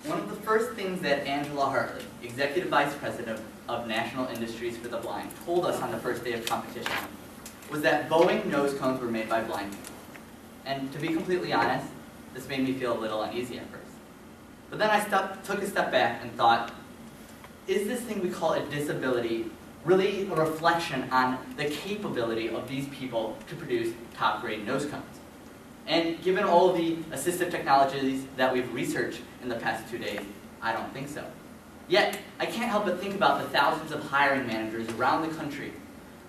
One of the first things that Angela Hartley, Executive Vice President of National Industries for the Blind, told us on the first day of competition was that Boeing nose cones were made by blind people. And to be completely honest, this made me feel a little uneasy at first. But then I took a step back and thought, is this thing we call a disability really a reflection on the capability of these people to produce top-grade nose cones? And given all the assistive technologies that we've researched in the past 2 days, I don't think so. Yet, I can't help but think about the thousands of hiring managers around the country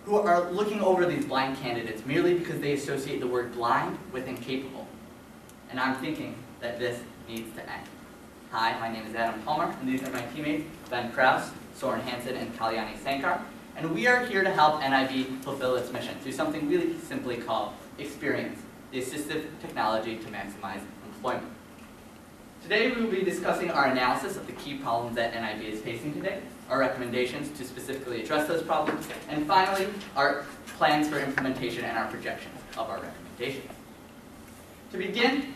who are looking over these blind candidates merely because they associate the word blind with incapable. And I'm thinking that this needs to end. Hi, my name is Adam Palmer, and these are my teammates, Ben Krause, Soren Hansen, and Kalyani Sankar. And we are here to help NIB fulfill its mission through something really simply called experience, the assistive technology to maximize employment. Today we will be discussing our analysis of the key problems that NIB is facing today, our recommendations to specifically address those problems, and finally, our plans for implementation and our projections of our recommendations. To begin,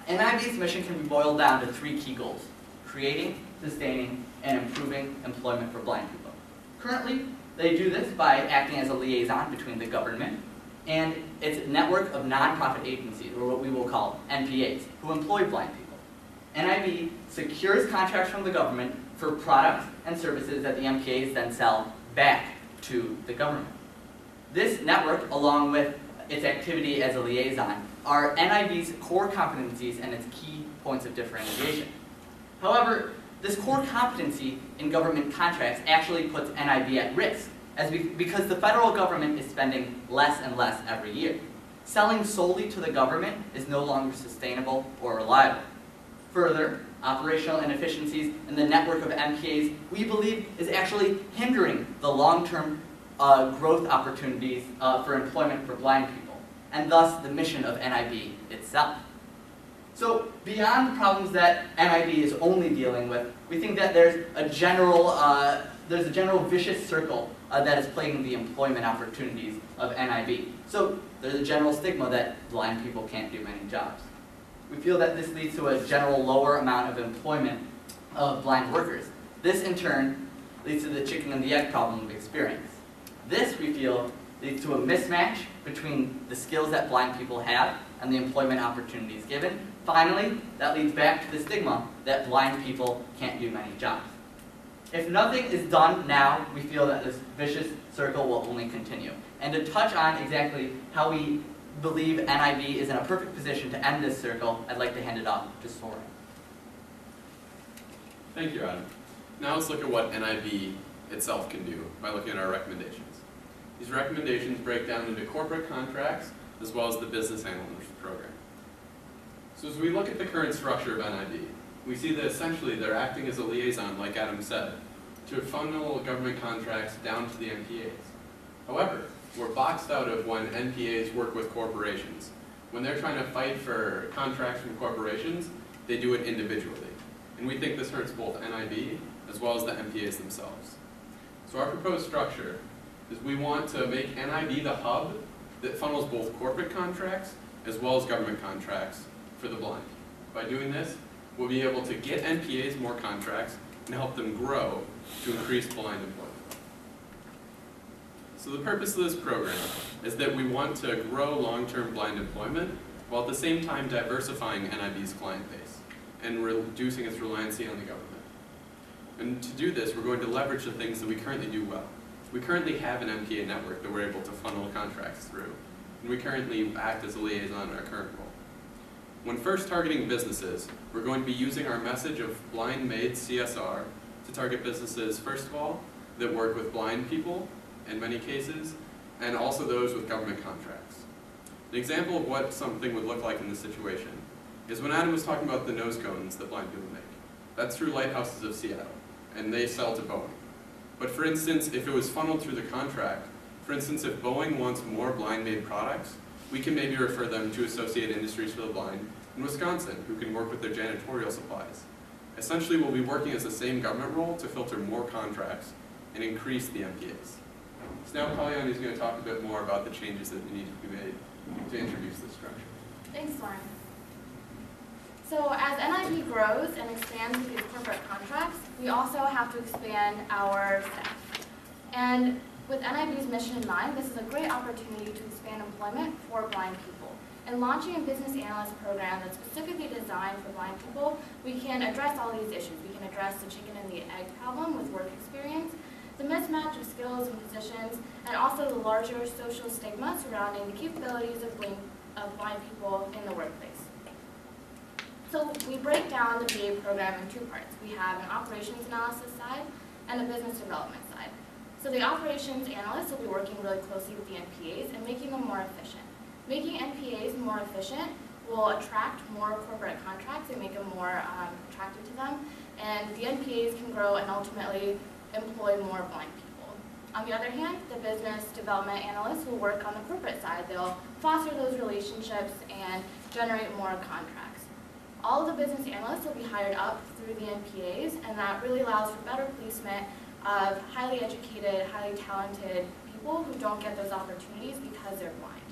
NIB's mission can be boiled down to 3 key goals: creating, sustaining, and improving employment for blind people. Currently, they do this by acting as a liaison between the government and its network of nonprofit agencies, or what we will call NPAs, who employ blind people. NIB secures contracts from the government for products and services that the NPAs then sell back to the government. This network, along with its activity as a liaison, are NIB's core competencies and its key points of differentiation. However, this core competency in government contracts actually puts NIB at risk, because the federal government is spending less and less every year. Selling solely to the government is no longer sustainable or reliable. Further, operational inefficiencies in the network of MPAs, we believe, is actually hindering the long-term growth opportunities for employment for blind people, and thus the mission of NIB itself. So, beyond the problems that NIB is only dealing with, we think that there's a general vicious circle that is plaguing the employment opportunities of NIB. So, there's a general stigma that blind people can't do many jobs. We feel that this leads to a general lower amount of employment of blind workers. This, in turn, leads to the chicken and the egg problem of experience. This, we feel, leads to a mismatch between the skills that blind people have and the employment opportunities given. Finally, that leads back to the stigma that blind people can't do many jobs. If nothing is done now, we feel that this vicious circle will only continue. And to touch on exactly how we believe NIB is in a perfect position to end this circle, I'd like to hand it off to Soren. Thank you, Adam. Now let's look at what NIB itself can do by looking at our recommendations. These recommendations break down into corporate contracts as well as the business analyst program. So as we look at the current structure of NIB, we see that essentially they're acting as a liaison, like Adam said, to funnel government contracts down to the NPAs. However, we're boxed out of when NPAs work with corporations. When they're trying to fight for contracts from corporations, they do it individually. And we think this hurts both NIB as well as the NPAs themselves. So our proposed structure is we want to make NIB the hub that funnels both corporate contracts as well as government contracts for the blind. By doing this, we'll be able to get NPAs more contracts and help them grow to increase blind employment. So the purpose of this program is that we want to grow long-term blind employment while at the same time diversifying NIB's client base and reducing its reliance on the government. And to do this, we're going to leverage the things that we currently do well. We currently have an NPA network that we're able to funnel contracts through, and we currently act as a liaison in our current role. When first targeting businesses, we're going to be using our message of blind-made CSR to target businesses, first of all, that work with blind people in many cases, and also those with government contracts. An example of what something would look like in this situation is when Adam was talking about the nose cones that blind people make. That's through Lighthouses of Seattle, and they sell to Boeing. But for instance, if it was funneled through the contract, for instance, if Boeing wants more blind-made products, we can maybe refer them to Associated Industries for the Blind in Wisconsin, who can work with their janitorial supplies. Essentially, we'll be working as the same government role to filter more contracts and increase the MPAs. So now Kalyani is going to talk a bit more about the changes that need to be made to introduce this structure. Thanks, Soren. So as NIB grows and expands with these corporate contracts, we also have to expand our staff. And with NIB's mission in mind, this is a great opportunity to expand employment for blind people. In launching a business analyst program that's specifically designed for blind people, we can address all these issues. We can address the chicken and the egg problem with work experience, the mismatch of skills and positions, and also the larger social stigma surrounding the capabilities of blind people in the workplace. So we break down the BA program in two parts. We have an operations analysis side and a business development side. So the operations analysts will be working really closely with the NPAs and making them more efficient. Making NPAs more efficient will attract more corporate contracts and make them more attractive to them. And the NPAs can grow and ultimately employ more blind people. On the other hand, the business development analysts will work on the corporate side. They'll foster those relationships and generate more contracts. All of the business analysts will be hired up through the NPAs, and that really allows for better placement of highly educated, highly talented people who don't get those opportunities because they're blind.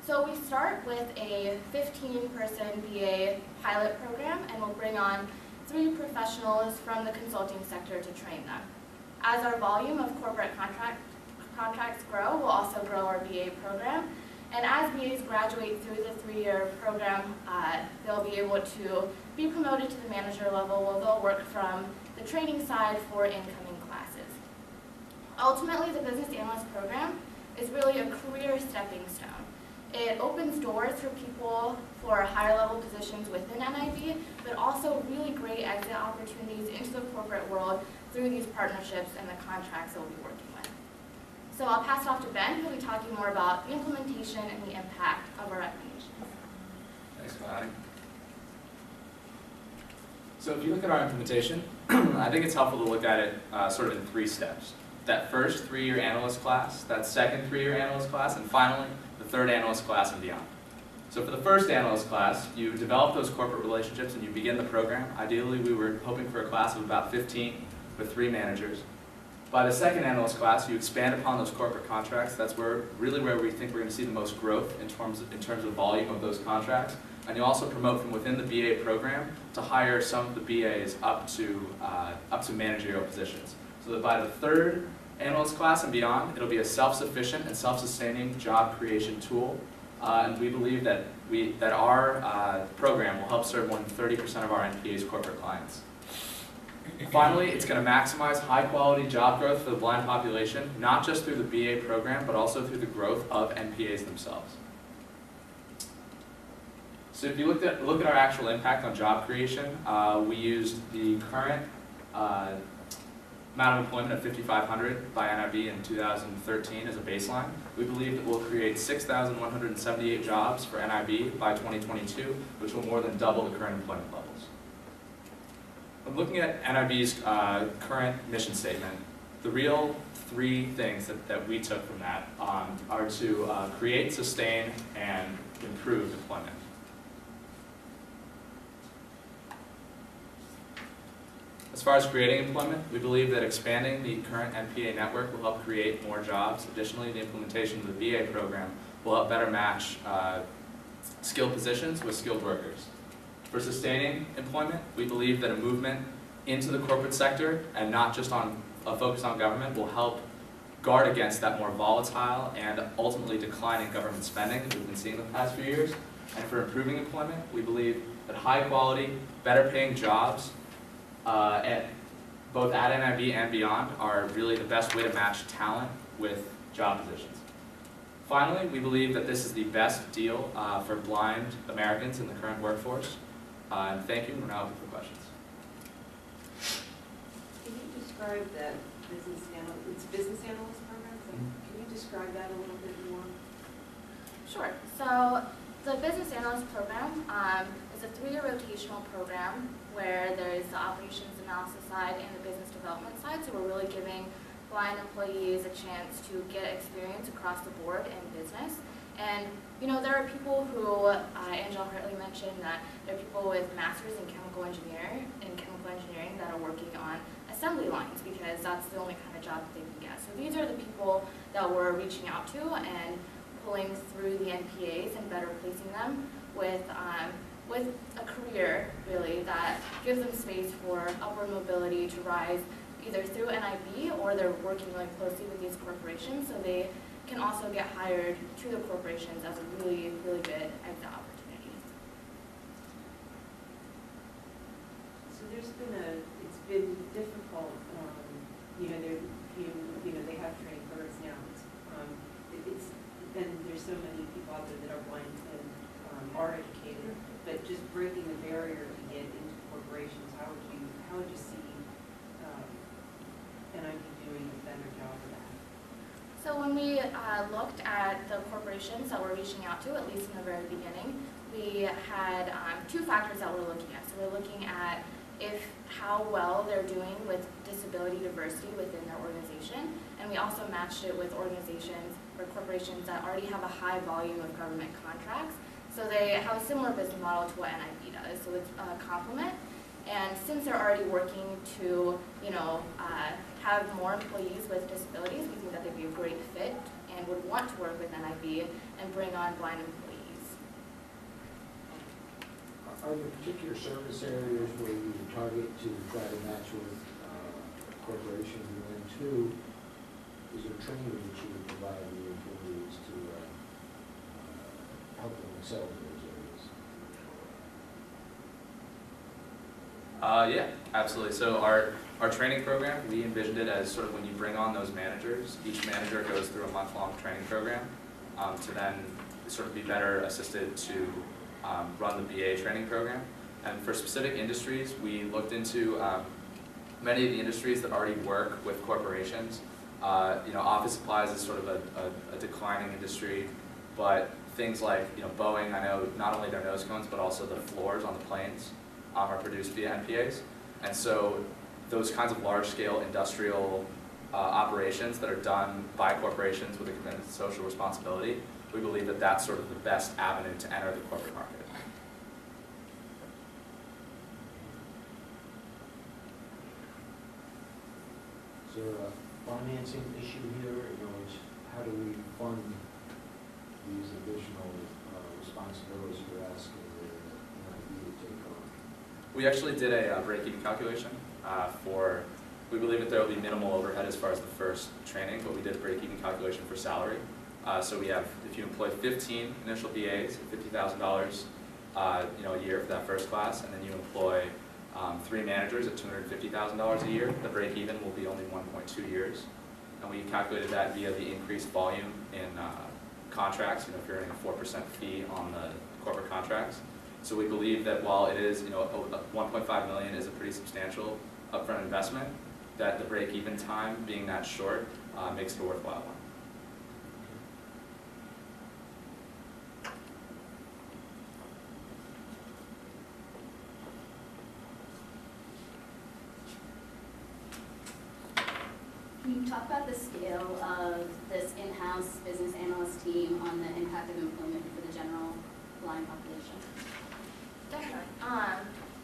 So we start with a 15-person BA pilot program, and we'll bring on 3 professionals from the consulting sector to train them. As our volume of corporate contracts grow, we'll also grow our BA program. And as BAs graduate through the 3-year program, they'll be able to be promoted to the manager level, where they'll work from the training side for incoming classes. Ultimately, the business analyst program is really a career stepping stone. It opens doors for people for higher level positions within NIB, but also really great exit opportunities into the corporate world through these partnerships and the contracts that we'll be working with. So I'll pass it off to Ben, who'll be talking more about the implementation and the impact of our recommendations. Thanks, Connie. So if you look at our implementation, I think it's helpful to look at it sort of in 3 steps. That first 3-year analyst class, that second 3-year analyst class, and finally, the 3rd analyst class and beyond. So for the first analyst class, you develop those corporate relationships and you begin the program. Ideally, we were hoping for a class of about 15 with 3 managers. By the second analyst class, you expand upon those corporate contracts. That's really where we think we're going to see the most growth in terms of volume of those contracts. And you also promote from within the BA program to hire some of the BAs up to managerial positions. So that by the 3rd analyst class and beyond, it'll be a self-sufficient and self-sustaining job creation tool. And we believe that our program will help serve more than 30% of our NPA's corporate clients. Finally, it's going to maximize high-quality job growth for the blind population, not just through the BA program, but also through the growth of NPAs themselves. So if you look at our actual impact on job creation, we used the current amount of employment of 5,500 by NIB in 2013 as a baseline. We believe that we'll create 6,178 jobs for NIB by 2022, which will more than double the current employment levels. When looking at NIB's current mission statement, the real 3 things that we took from that are to create, sustain, and improve employment. As far as creating employment, we believe that expanding the current NPA network will help create more jobs. Additionally, the implementation of the BA program will help better match skilled positions with skilled workers. For sustaining employment, we believe that a movement into the corporate sector and not just on a focus on government will help guard against that more volatile and ultimately declining government spending that we've been seeing the past few years. And for improving employment, we believe that high quality, better paying jobs both at NIB and beyond are really the best way to match talent with job positions. Finally, we believe that this is the best deal for blind Americans in the current workforce. And thank you, and we're now open for questions. Can you describe that business analyst program? Can you describe that a little bit more? Sure. So the business analyst program is a 3-year rotational program where there's the operations analysis side and the business development side. So we're really giving blind employees a chance to get experience across the board in business. And there are people who, Angela Hartley mentioned that there are people with masters in chemical engineering that are working on assembly lines because that's the only kind of job that they can get. So these are the people that we're reaching out to and pulling through the NPAs and better placing them with with a career, really, that gives them space for upward mobility to rise either through NIB or they're working really closely with these corporations, so they can also get hired to the corporations as a really, really good exit opportunity. So it's been difficult, they have training programs now. Then there's so many people out there that are blind and are educated, but just breaking the barrier to get into corporations, how would you see NIB doing a better job of that? So when we looked at the corporations that we're reaching out to, at least in the very beginning, we had two factors that we're looking at. So we're looking at how well they're doing with disability diversity within their organization, and we also matched it with organizations or corporations that already have a high volume of government contracts. So they have a similar business model to what NIB does, so it's a complement. And since they're already working to, have more employees with disabilities, we think that they'd be a great fit and would want to work with NIB and bring on blind employees. Are there particular service areas where you target to try to match with corporations? And then two, is there training that you would provide the employees to help them excel in those areas? Yeah, absolutely. So our training program, we envisioned it as sort of when you bring on those managers, each manager goes through a month-long training program to then sort of be better assisted to run the BA training program. And for specific industries, we looked into many of the industries that already work with corporations. Office supplies is sort of a declining industry, but things like Boeing, I know not only their nose cones, but also the floors on the planes are produced via NPAs. And so those kinds of large-scale industrial operations that are done by corporations with a commitment to social responsibility, we believe that that's sort of the best avenue to enter the corporate market. Is there a financing issue here? How do we fund these additional responsibilities you're asking the NIB to take on? We actually did a break-even calculation we believe that there will be minimal overhead as far as the first training, but we did a break-even calculation for salary. So we have, if you employ 15 initial BAs at $50,000 a year for that first class, and then you employ 3 managers at $250,000 a year, the break-even will be only 1.2 years. And we calculated that via the increased volume in contracts, if you're earning a 4% fee on the corporate contracts. So we believe that while it is, $1.5 million is a pretty substantial upfront investment, that the break-even time being that short makes it a worthwhile one. Can you talk about the scale of this in-house business analyst team on the impact of employment for the general blind population? Definitely.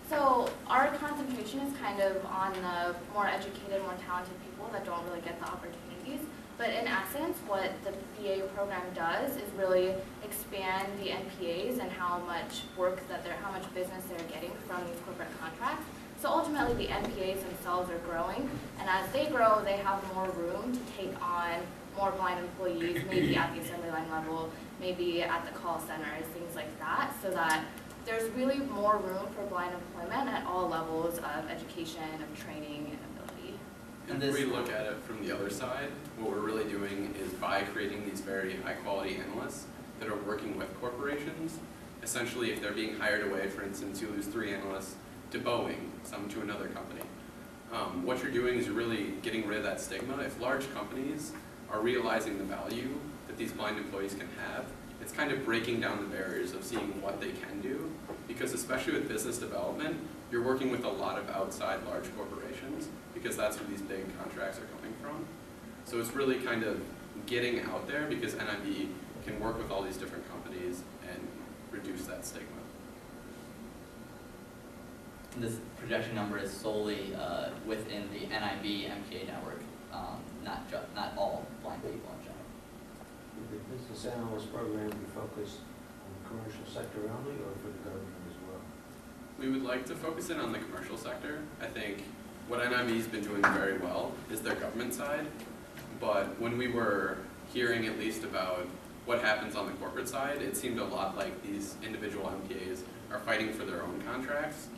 So our concentration is kind of on the more educated, more talented people that don't really get the opportunities. But in essence, what the BA program does is really expand the NPAs and how much how much business they're getting from these corporate contracts. So ultimately, the NPAs themselves are growing, and as they grow, they have more room to take on more blind employees, maybe at the assembly line level, maybe at the call centers, things like that, so that there's really more room for blind employment at all levels of education, of training, and ability. And if we look at it from the other side, what we're really doing is by creating these very high-quality analysts that are working with corporations, essentially if they're being hired away, for instance, you lose 3 analysts to Boeing, some to another company. What you're doing is you're really getting rid of that stigma. If large companies are realizing the value that these blind employees can have, it's kind of breaking down the barriers of seeing what they can do, because especially with business development, you're working with a lot of outside large corporations, because that's where these big contracts are coming from. So it's really kind of getting out there, because NIB can work with all these different companies and reduce that stigma. This projection number is solely within the NIB MPA network, not all blind people in general. Would the business analyst program be focused on the commercial sector only or for the government as well? We would like to focus in on the commercial sector. I think what NIB's been doing very well is their government side, but when we were hearing at least about what happens on the corporate side, it seemed a lot like these individual MPAs are fighting for their own contracts.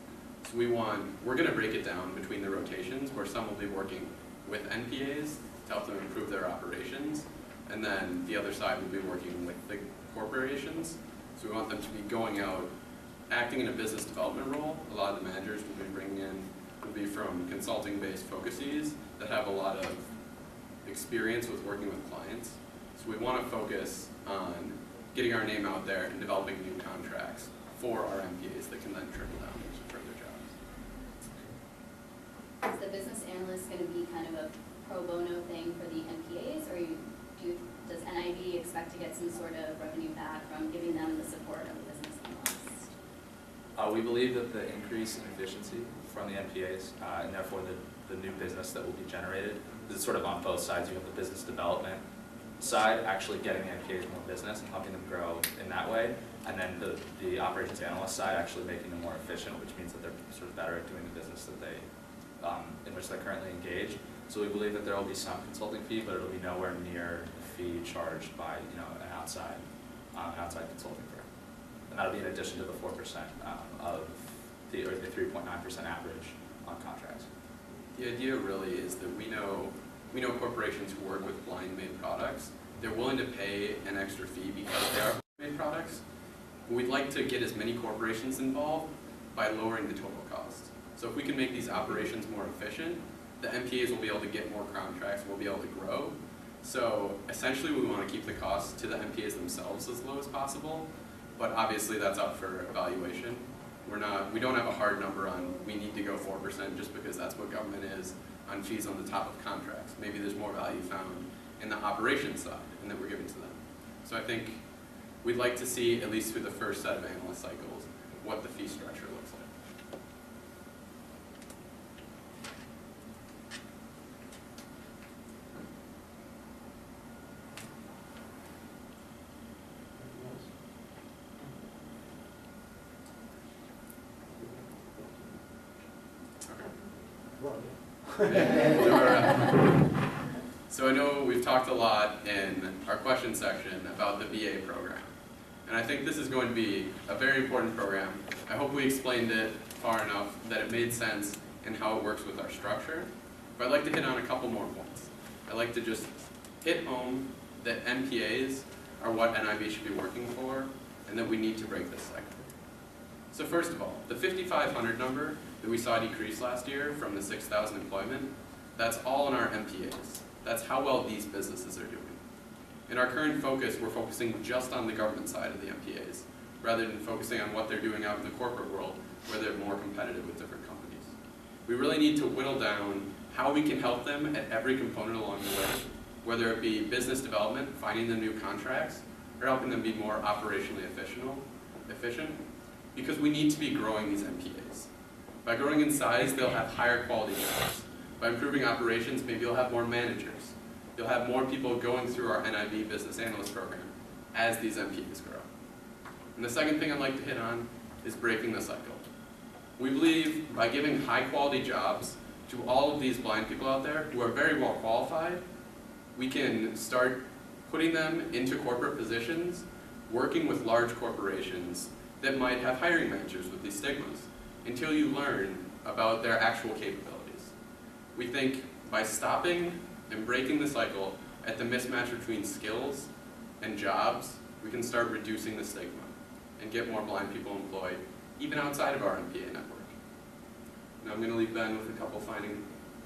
So we're going to break it down between the rotations where some will be working with NPAs to help them improve their operations, and then the other side will be working with the corporations. So we want them to be going out, acting in a business development role. A lot of the managers will be bringing in, will be from consulting-based focusees that have a lot of experience with working with clients. So we want to focus on getting our name out there and developing new contracts for our MPAs that can then trickle down into further jobs. Is the business analyst going to be kind of a pro bono thing for the MPAs, or does NIB expect to get some sort of revenue back from giving them the support of the business analyst? We believe that the increase in efficiency from the MPAs and therefore the new business that will be generated is sort of on both sides. You have the business development side, actually getting the MPAs more business and helping them grow in that way, and then the operations analyst side actually making them more efficient, which means that they're sort of better at doing the business that they in which they're currently engaged. So we believe that there will be some consulting fee, but it'll be nowhere near the fee charged by an outside consulting firm, and that'll be in addition to the 4% of the 3.9% average on contracts. The idea really is that we know corporations who work with blind-made products. They're willing to pay an extra fee because they are blind-made products. We'd like to get as many corporations involved by lowering the total cost. So if we can make these operations more efficient, the MPAs will be able to get more contracts, we'll be able to grow. So essentially we want to keep the cost to the MPAs themselves as low as possible, but obviously that's up for evaluation. We don't have a hard number on we need to go 4% just because that's what government is on fees on the top of contracts. Maybe there's more value found in the operations side and that we're giving to them. So I think we'd like to see, at least through the first set of analyst cycles, what the fee structure looks like. So I know we've talked a lot in our question section about the BA program, and I think this is going to be a very important program. I hope we explained it far enough that it made sense in how it works with our structure, but I'd like to hit on a couple more points. I'd like to just hit home that MPAs are what NIB should be working for, and that we need to break this cycle. So first of all, the 5,500 number that we saw decrease last year from the 6,000 employment, that's all in our MPAs. That's how well these businesses are doing. In our current focus, we're focusing just on the government side of the MPAs, rather than focusing on what they're doing out in the corporate world, where they're more competitive with different companies. We really need to whittle down how we can help them at every component along the way, whether it be business development, finding them new contracts, or helping them be more operationally efficient, because we need to be growing these MPAs. By growing in size, they'll have higher quality jobs. By improving operations, maybe you'll have more managers. You'll have more people going through our NIB Business Analyst program as these MPAs grow. And the second thing I'd like to hit on is breaking the cycle. We believe by giving high quality jobs to all of these blind people out there who are very well qualified, we can start putting them into corporate positions, working with large corporations that might have hiring managers with these stigmas, until you learn about their actual capabilities. We think by stopping and breaking the cycle at the mismatch between skills and jobs, we can start reducing the stigma and get more blind people employed, even outside of our MPA network. Now I'm going to leave Ben with a couple final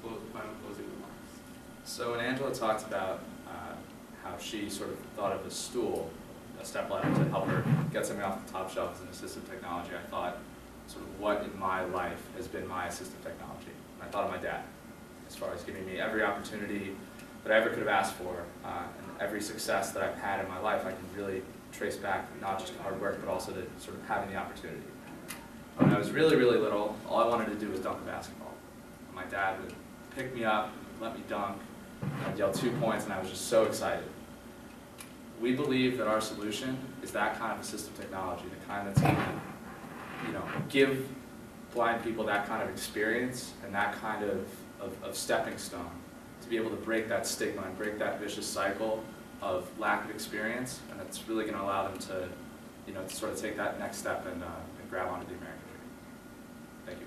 closing remarks. So when Angela talked about how she sort of thought of a stool, a stepladder to help her get something off the top shelf as an assistive technology, I thought sort of what in my life has been my assistive technology. And I thought of my dad, as far as giving me every opportunity that I ever could have asked for, and every success that I've had in my life, I can really trace back not just to hard work, but also to sort of having the opportunity. When I was really, really little, all I wanted to do was dunk a basketball. My dad would pick me up, let me dunk, I'd yell 2 points, and I was just so excited. We believe that our solution is that kind of assistive technology, the kind that's going to, give blind people that kind of experience and that kind of stepping stone to be able to break that stigma and break that vicious cycle of lack of experience, and that's really going to allow them to, to sort of take that next step and grab onto the American dream. Thank you.